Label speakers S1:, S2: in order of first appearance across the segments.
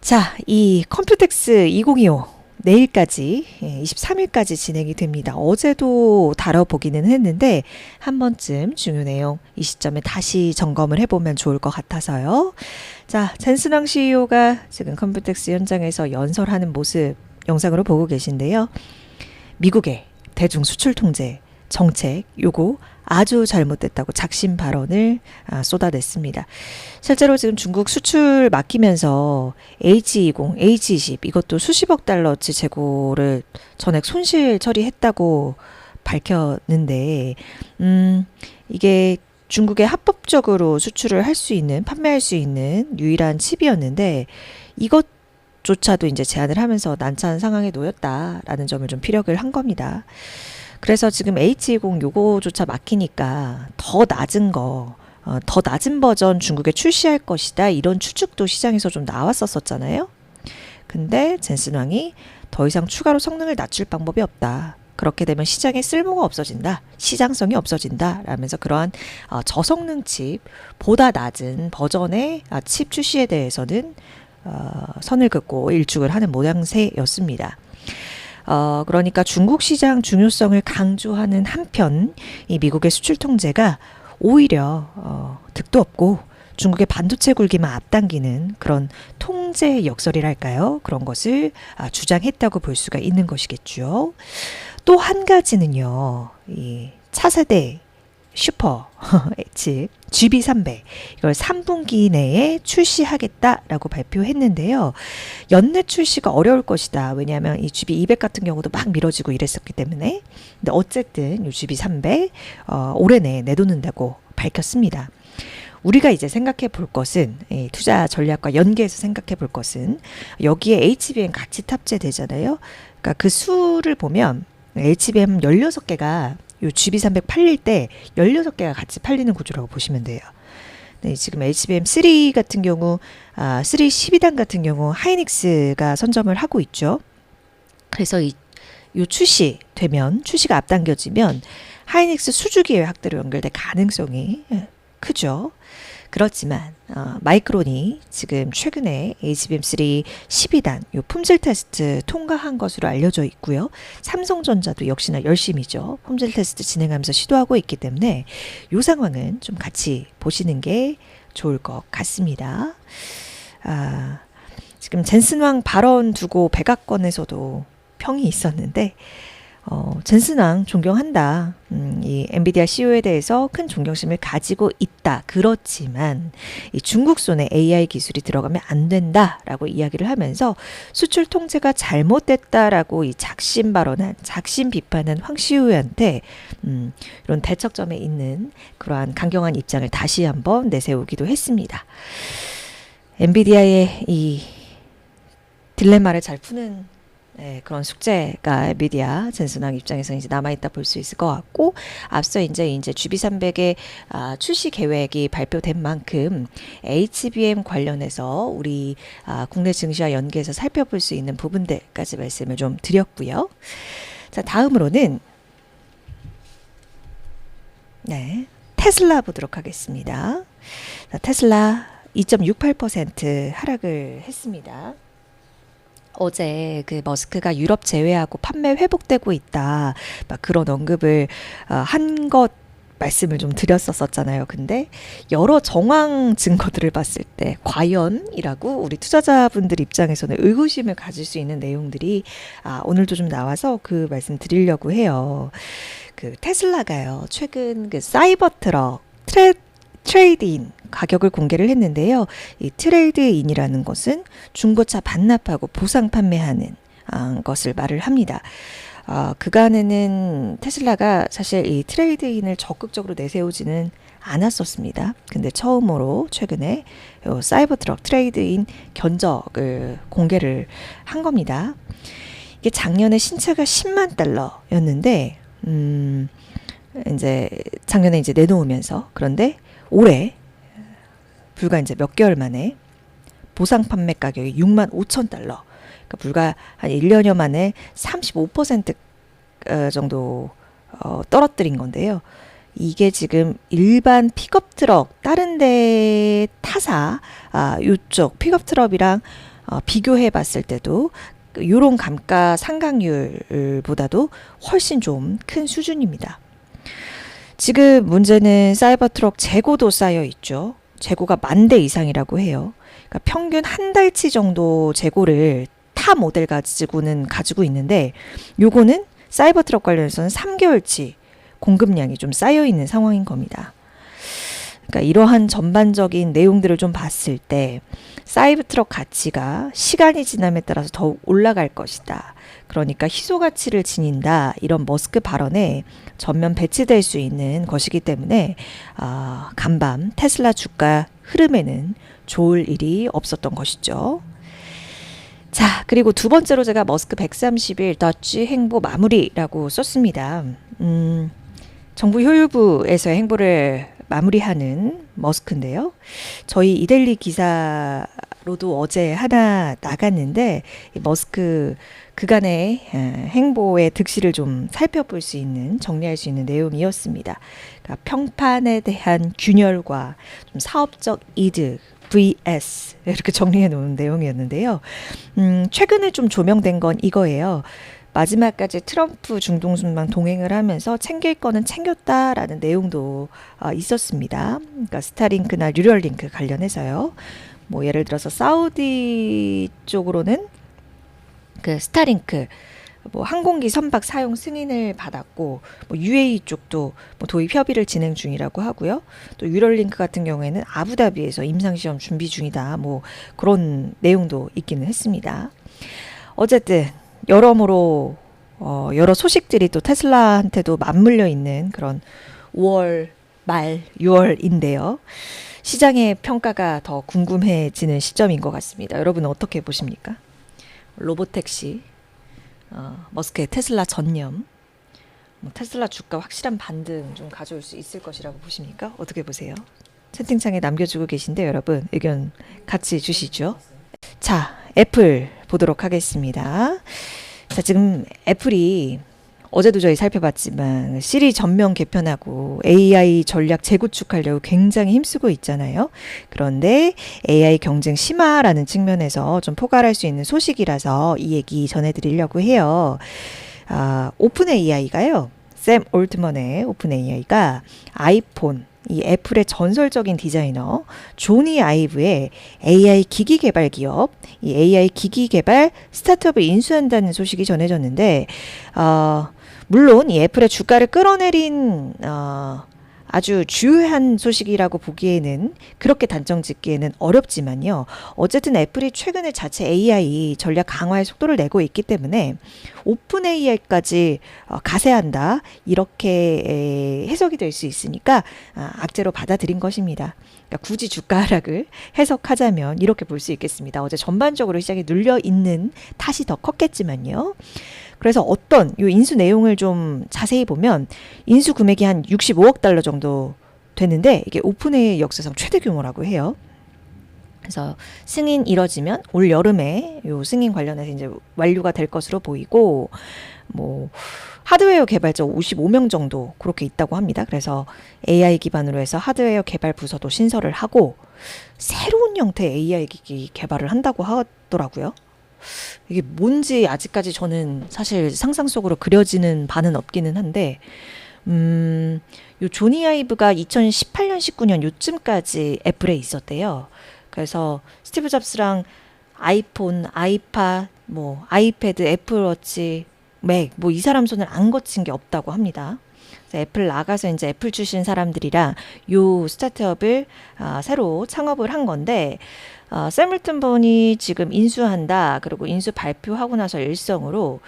S1: 자, 이 컴퓨텍스 2025 내일까지 23일까지 진행이 됩니다. 어제도 다뤄보기는 했는데 한 번쯤 중요 내용 이 시점에 다시 점검을 해보면 좋을 것 같아서요. 자, 젠슨왕 CEO가 지금 컴퓨텍스 현장에서 연설하는 모습 영상으로 보고 계신데요. 미국의 대중 수출 통제 정책 요거 아주 잘못됐다고 작심 발언을 쏟아냈습니다. 실제로 지금 중국 수출 막히면서 H20, H20 이것도 수십억 달러치 재고를 전액 손실 처리했다고 밝혔는데 이게 중국에 합법적으로 수출을 할 수 있는 판매할 수 있는 유일한 칩이었는데 이것조차도 이제 제한을 하면서 난처한 상황에 놓였다라는 점을 좀 피력을 한 겁니다. 그래서 지금 H20 요거조차 막히니까 더 낮은 더 낮은 버전 중국에 출시할 것이다. 이런 추측도 시장에서 좀 나왔었잖아요. 근데 젠슨 왕이 더 이상 추가로 성능을 낮출 방법이 없다. 그렇게 되면 시장에 쓸모가 없어진다. 시장성이 없어진다. 라면서 그러한 저성능 칩, 보다 낮은 버전의 칩 출시에 대해서는 선을 긋고 일축을 하는 모양새였습니다. 그러니까 중국 시장 중요성을 강조하는 한편 이 미국의 수출 통제가 오히려 득도 없고 중국의 반도체 굴기만 앞당기는 그런 통제 역설이랄까요? 그런 것을 주장했다고 볼 수가 있는 것이겠죠. 또 한 가지는요. 이 차세대 슈퍼 칩 GB300 이걸 3분기 내에 출시하겠다라고 발표했는데요. 연내 출시가 어려울 것이다. 왜냐하면 이 GB200 같은 경우도 막 미뤄지고 이랬었기 때문에. 근데 어쨌든 이 GB300 올해 내에 내놓는다고 밝혔습니다. 우리가 이제 생각해 볼 것은 투자 전략과 연계해서 생각해 볼 것은 여기에 HBM 같이 탑재되잖아요. 그러니까 그 수를 보면 HBM 16개가 요 GB300 팔릴 때 16개가 같이 팔리는 구조라고 보시면 돼요. 네, 지금 HBM3 같은 경우, 3 12단 같은 경우 하이닉스가 선점을 하고 있죠. 그래서 요 출시가 앞당겨지면 하이닉스 수주기의 확대로 연결될 가능성이 크죠. 그렇지만 마이크론이 지금 최근에 HBM3 12단 요 품질 테스트 통과한 것으로 알려져 있고요. 삼성전자도 역시나 열심히죠. 품질 테스트 진행하면서 시도하고 있기 때문에 요 상황은 좀 같이 보시는 게 좋을 것 같습니다. 지금 젠슨왕 발언 두고 백악관에서도 평이 있었는데 젠슨왕 존경한다. 이 엔비디아 CEO에 대해서 큰 존경심을 가지고 있다. 그렇지만 이 중국 손에 AI 기술이 들어가면 안 된다라고 이야기를 하면서 수출 통제가 잘못됐다라고 이 작심 발언한 작심 비판한 황 CEO한테 이런 대척점에 있는 그러한 강경한 입장을 다시 한번 내세우기도 했습니다. 엔비디아의 이 딜레마를 잘 푸는 그런 숙제가 엔비디아 젠슨왕 입장에서 이제 남아있다 볼 수 있을 것 같고, 앞서 이제 GB300의 출시 계획이 발표된 만큼 HBM 관련해서 우리 국내 증시와 연계해서 살펴볼 수 있는 부분들까지 말씀을 좀 드렸고요. 자, 다음으로는 테슬라 보도록 하겠습니다. 자, 테슬라 2.68% 하락을 했습니다. 어제 그 머스크가 유럽 제외하고 판매 회복되고 있다. 막 그런 언급을 한 것 말씀을 좀 드렸었잖아요. 근데 여러 정황 증거들을 봤을 때 과연이라고 우리 투자자분들 입장에서는 의구심을 가질 수 있는 내용들이 오늘도 좀 나와서 그 말씀 드리려고 해요. 그 테슬라가요. 최근 그 사이버 트럭 트레이드인 가격을 공개를 했는데요. 이 트레이드인이라는 것은 중고차 반납하고 보상 판매하는 것을 말을 합니다. 그간에는 테슬라가 사실 이 트레이드인을 적극적으로 내세우지는 않았었습니다. 근데 처음으로 최근에 사이버 트럭 트레이드인 견적을 공개를 한 겁니다. 이게 작년에 신차가 10만 달러였는데 이제 작년에 이제 내놓으면서, 그런데 올해 불과 이제 몇 개월 만에 보상 판매 가격이 6만 5천 달러. 그러니까 불과 한 1년여 만에 35% 정도 떨어뜨린 건데요. 이게 지금 일반 픽업 트럭 다른 데 타사 이쪽 픽업 트럭이랑 비교해 봤을 때도 이런 감가상각률보다도 훨씬 좀 큰 수준입니다. 지금 문제는 사이버 트럭 재고도 쌓여 있죠. 재고가 10,000대 이상이라고 해요. 그러니까 평균 한 달치 정도 재고를 타 모델 가지고는 가지고 있는데, 요거는 사이버 트럭 관련해서는 3개월치 공급량이 좀 쌓여 있는 상황인 겁니다. 그러니까 이러한 전반적인 내용들을 좀 봤을 때 사이버 트럭 가치가 시간이 지남에 따라서 더욱 올라갈 것이다. 그러니까 희소 가치를 지닌다. 이런 머스크 발언에 전면 배치될 수 있는 것이기 때문에 간밤 테슬라 주가 흐름에는 좋을 일이 없었던 것이죠. 자, 그리고 두 번째로 제가 머스크 130일 더치 행보 마무리라고 썼습니다. 정부 효율부에서의 행보를 마무리하는 머스크인데요. 저희 이데일리 기사로도 어제 하나 나갔는데, 이 머스크 그간의 행보의 득실을 좀 살펴볼 수 있는, 정리할 수 있는 내용이었습니다. 그러니까 평판에 대한 균열과 좀 사업적 이득 vs 이렇게 정리해 놓은 내용이었는데요. 최근에 좀 조명된 건 이거예요. 마지막까지 트럼프 중동순방 동행을 하면서 챙길 거는 챙겼다라는 내용도 있었습니다. 그러니까 스타링크나 뉴럴링크 관련해서요. 뭐 예를 들어서 사우디 쪽으로는 그 스타링크 뭐 항공기 선박 사용 승인을 받았고, 뭐 UAE 쪽도 뭐 도입 협의를 진행 중이라고 하고요. 또 뉴럴링크 같은 경우에는 아부다비에서 임상시험 준비 중이다. 뭐 그런 내용도 있기는 했습니다. 어쨌든 여러모로 여러 소식들이 또 테슬라한테도 맞물려 있는 그런 5월 말 6월인데요. 시장의 평가가 더 궁금해지는 시점인 것 같습니다. 여러분은 어떻게 보십니까? 로보택시, 머스크의 테슬라 전념, 테슬라 주가 확실한 반등 좀 가져올 수 있을 것이라고 보십니까? 어떻게 보세요? 채팅창에 남겨주고 계신데 여러분 의견 같이 주시죠. 자, 애플 보도록 하겠습니다. 자, 지금 애플이 어제도 저희 살펴봤지만 시리 전면 개편하고 AI 전략 재구축하려고 굉장히 힘쓰고 있잖아요. 그런데 AI 경쟁 심화라는 측면에서 좀 포괄할 수 있는 소식이라서 이 얘기 전해드리려고 해요. 오픈 AI가요. 샘 올트먼의 오픈 AI가 아이폰, 이 애플의 전설적인 디자이너 조니 아이브의 AI 기기 개발 기업, 이 AI 기기 개발 스타트업을 인수한다는 소식이 전해졌는데, 물론 이 애플의 주가를 끌어내린 아주 주요한 소식이라고 보기에는, 그렇게 단정 짓기에는 어렵지만요. 어쨌든 애플이 최근에 자체 AI 전략 강화의 속도를 내고 있기 때문에 오픈 AI까지 가세한다, 이렇게 해석이 될 수 있으니까 악재로 받아들인 것입니다. 그러니까 굳이 주가 하락을 해석하자면 이렇게 볼 수 있겠습니다. 어제 전반적으로 시장이 눌려 있는 탓이 더 컸겠지만요. 그래서 어떤 이 인수 내용을 좀 자세히 보면 인수 금액이 한 65억 달러 정도 되는데, 이게 오픈의 역사상 최대 규모라고 해요. 그래서 승인 이뤄지면 올 여름에 요 승인 관련해서 이제 완료가 될 것으로 보이고, 뭐 하드웨어 개발자 55명 정도 그렇게 있다고 합니다. 그래서 AI 기반으로 해서 하드웨어 개발 부서도 신설을 하고 새로운 형태의 AI 기기 개발을 한다고 하더라고요. 이게 뭔지 아직까지 저는 사실 상상 속으로 그려지는 바는 없기는 한데, 요 조니 아이브가 2018년, 19년 요쯤까지 애플에 있었대요. 그래서 스티브 잡스랑 아이폰, 아이팟, 뭐 아이패드, 애플워치, 맥, 뭐 이 사람 손을 안 거친 게 없다고 합니다. 애플 나가서 이제 애플 출신 사람들이랑 요 스타트업을 새로 창업을 한 건데, 샘 올트먼이 지금 인수한다. 그리고 인수 발표하고 나서 일성으로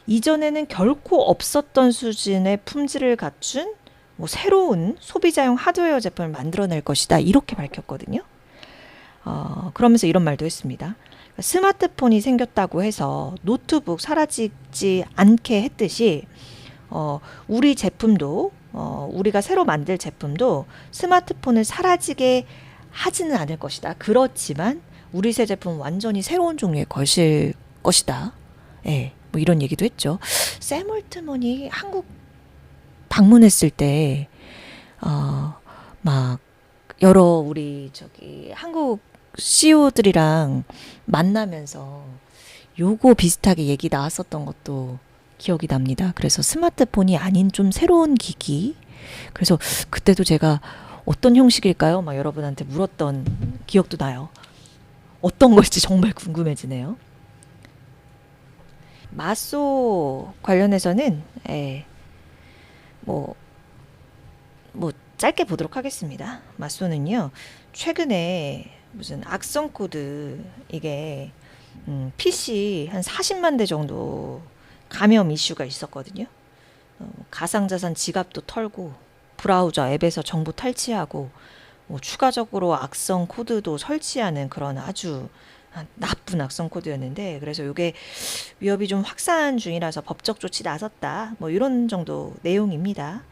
S1: 이전에는 결코 없었던 수준의 품질을 갖춘 뭐 새로운 소비자용 하드웨어 제품을 만들어낼 것이다. 이렇게 밝혔거든요. 그러면서 이런 말도 했습니다. 스마트폰이 생겼다고 해서 노트북 사라지지 않게 했듯이 우리 제품도 우리가 새로 만들 제품도 스마트폰을 사라지게 하지는 않을 것이다. 그렇지만 우리 새 제품은 완전히 새로운 종류의 것일 것이다. 예, 뭐 이런 얘기도 했죠. 샘 올트먼이 한국 방문했을 때 막 여러 우리 한국 CEO들이랑 만나면서 요거 비슷하게 얘기 나왔었던 것도 기억이 납니다. 그래서 스마트폰이 아닌 좀 새로운 기기. 그래서 그때도 제가 어떤 형식일까요? 막 여러분한테 물었던 기억도 나요. 어떤 걸지 정말 궁금해지네요. 마소 관련해서는 뭐, 뭐 짧게 보도록 하겠습니다. 마소는요, 최근에 무슨 악성 코드 이게 PC 한 40만 대 정도 감염 이슈가 있었거든요. 가상자산 지갑도 털고 브라우저 앱에서 정보 탈취하고 뭐 추가적으로 악성 코드도 설치하는 그런 아주 나쁜 악성 코드였는데, 그래서 이게 위협이 좀 확산 중이라서 법적 조치 나섰다, 뭐 이런 정도 내용입니다.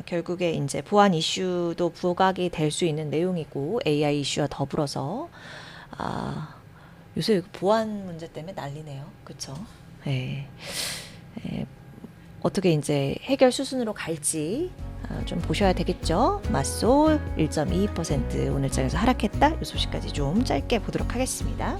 S1: 결국에 이제 보안 이슈도 부각이 될 수 있는 내용이고 AI 이슈와 더불어서 요새 보안 문제 때문에 난리네요. 그렇죠? 예. 어떻게 이제 해결 수순으로 갈지 좀 보셔야 되겠죠. 맞소 1.22% 오늘 장에서 하락했다. 이 소식까지 좀 짧게 보도록 하겠습니다.